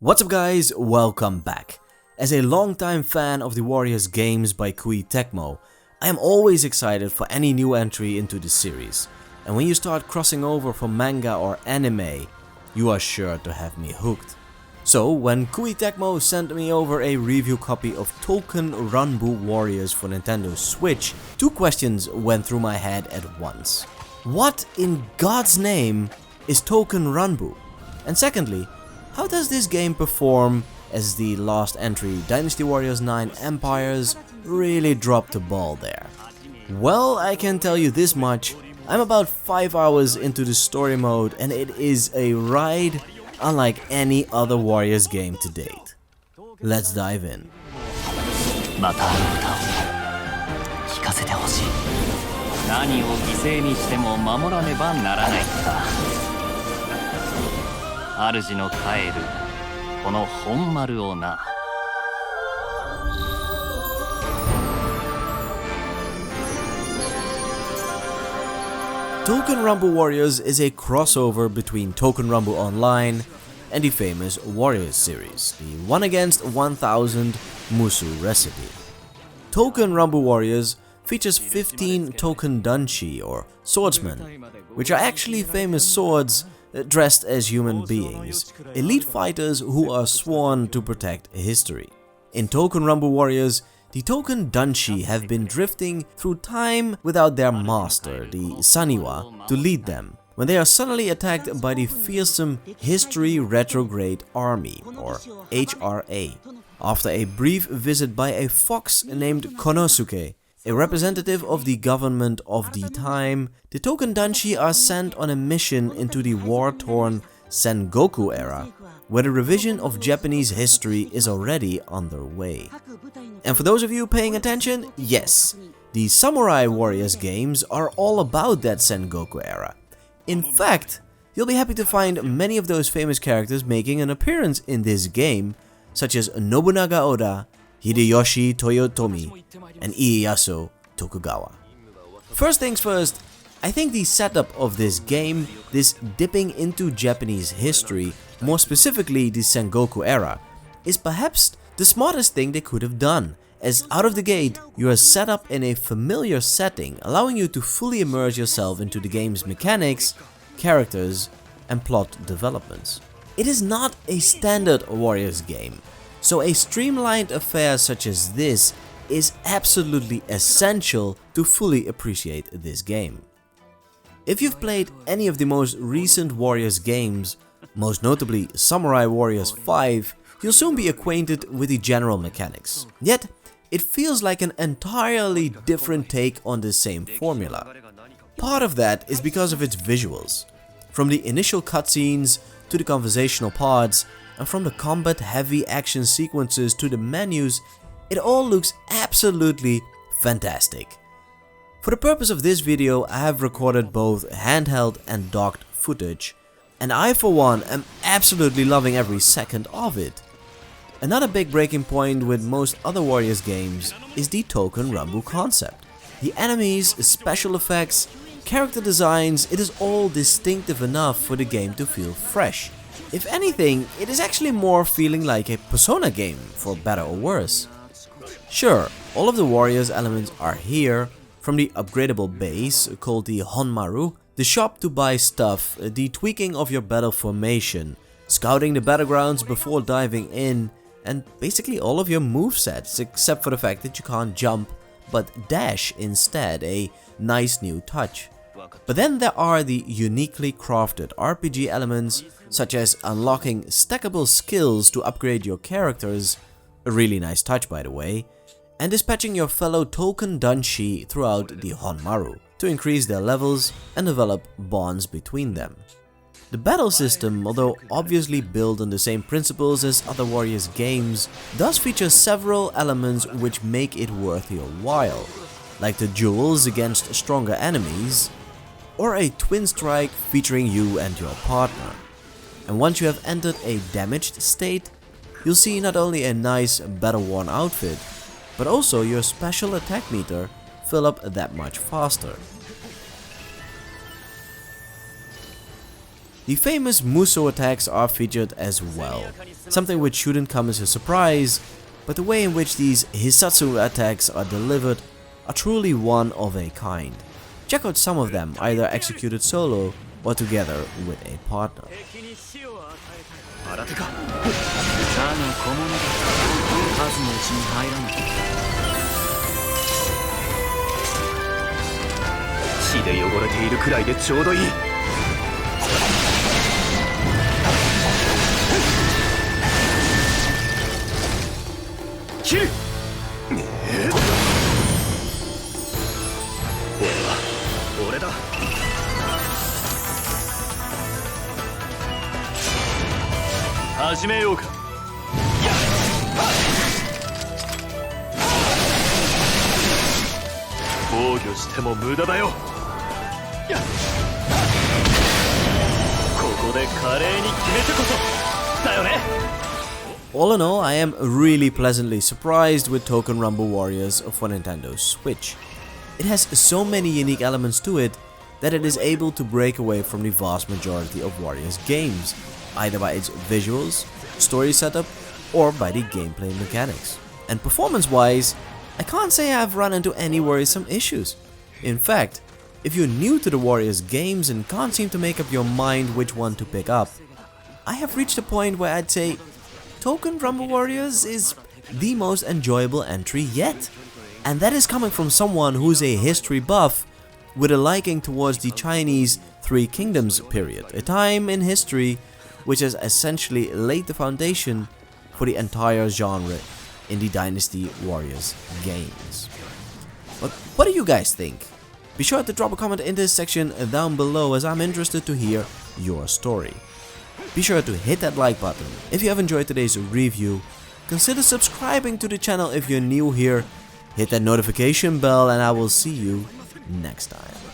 What's up guys, welcome back. As a longtime fan of the Warriors games by KoeiTecmo, I am always excited for any new entry into the series. And when you start crossing over from manga or anime, you are sure to have me hooked. So when KoeiTecmo sent me over a review copy of Touken Ranbu Warriors for Nintendo Switch, two questions went through my head at once. What in God's name is Touken Ranbu? And secondly, how does this game perform as the last entry, Dynasty Warriors 9 Empires, really dropped the ball there? Well, I can tell you this much, I'm about 5 hours into the story mode and it is a ride unlike any other Warriors game to date. Let's dive in. 主の帰るこの本丸をな。 Touken Ranbu Warriors is a crossover between Touken Ranbu Online and the famous Warriors series, the 1 against 1000 Musu recipe. Touken Ranbu Warriors features 15 Touken Danshi or swordsmen, which are actually famous swords dressed as human beings, elite fighters who are sworn to protect history. In Touken Ranbu Warriors, the Touken Danshi have been drifting through time without their master, the Saniwa, to lead them, when they are suddenly attacked by the fearsome History Retrograde Army, or HRA, after a brief visit by a fox named Konosuke, a representative of the government of the time. The Touken Danshi are sent on a mission into the war-torn Sengoku Era, where the revision of Japanese history is already underway. And for those of you paying attention, yes, the Samurai Warriors games are all about that Sengoku Era. In fact, you'll be happy to find many of those famous characters making an appearance in this game, such as Nobunaga Oda, Hideyoshi Toyotomi, and Ieyasu Tokugawa. First things first, I think the setup of this game, this dipping into Japanese history, more specifically the Sengoku Era, is perhaps the smartest thing they could have done, as out of the gate you are set up in a familiar setting, allowing you to fully immerse yourself into the game's mechanics, characters, and plot developments. It is not a standard Warriors game, so a streamlined affair such as this is absolutely essential to fully appreciate this game. If you've played any of the most recent Warriors games, most notably Samurai Warriors 5, you'll soon be acquainted with the general mechanics. Yet, it feels like an entirely different take on the same formula. Part of that is because of its visuals. From the initial cutscenes to the conversational parts, and from the combat-heavy action sequences to the menus, it all looks absolutely fantastic. For the purpose of this video, I have recorded both handheld and docked footage, and I for one am absolutely loving every second of it. Another big breaking point with most other Warriors games is the Touken Ranbu concept. The enemies, special effects, character designs, it is all distinctive enough for the game to feel fresh. If anything, it is actually more feeling like a Persona game, for better or worse. Sure, all of the Warriors elements are here, from the upgradable base, called the Honmaru, the shop to buy stuff, the tweaking of your battle formation, scouting the battlegrounds before diving in, and basically all of your movesets, except for the fact that you can't jump, but dash instead, a nice new touch. But then there are the uniquely crafted RPG elements, such as unlocking stackable skills to upgrade your characters, a really nice touch by the way, and dispatching your fellow Touken Danshi throughout the Honmaru to increase their levels and develop bonds between them. The battle system, although obviously built on the same principles as other Warriors games, does feature several elements which make it worth your while, like the duels against stronger enemies, or a twin strike featuring you and your partner. And once you have entered a damaged state, you'll see not only a nice battle-worn outfit, but also your special attack meter fill up that much faster. The famous Muso attacks are featured as well, something which shouldn't come as a surprise, but the way in which these Hisatsu attacks are delivered are truly one of a kind. Check out some of them, either executed solo or together with a partner. All in all, I am really pleasantly surprised with Touken Ranbu Warriors for Nintendo Switch. It has so many unique elements to it that it is able to break away from the vast majority of Warriors games, either by its visuals, story setup, or by the gameplay mechanics. And performance-wise, I can't say I've run into any worrisome issues. In fact, if you're new to the Warriors games and can't seem to make up your mind which one to pick up, I have reached a point where I'd say Touken Ranbu Warriors is the most enjoyable entry yet. And that is coming from someone who's a history buff with a liking towards the Chinese Three Kingdoms period, a time in history which has essentially laid the foundation for the entire genre in the Dynasty Warriors games. But what do you guys think? Be sure to drop a comment in this section down below, as I'm interested to hear your story. Be sure to hit that like button if you have enjoyed today's review. Consider subscribing to the channel if you're new here. Hit that notification bell, and I will see you next time.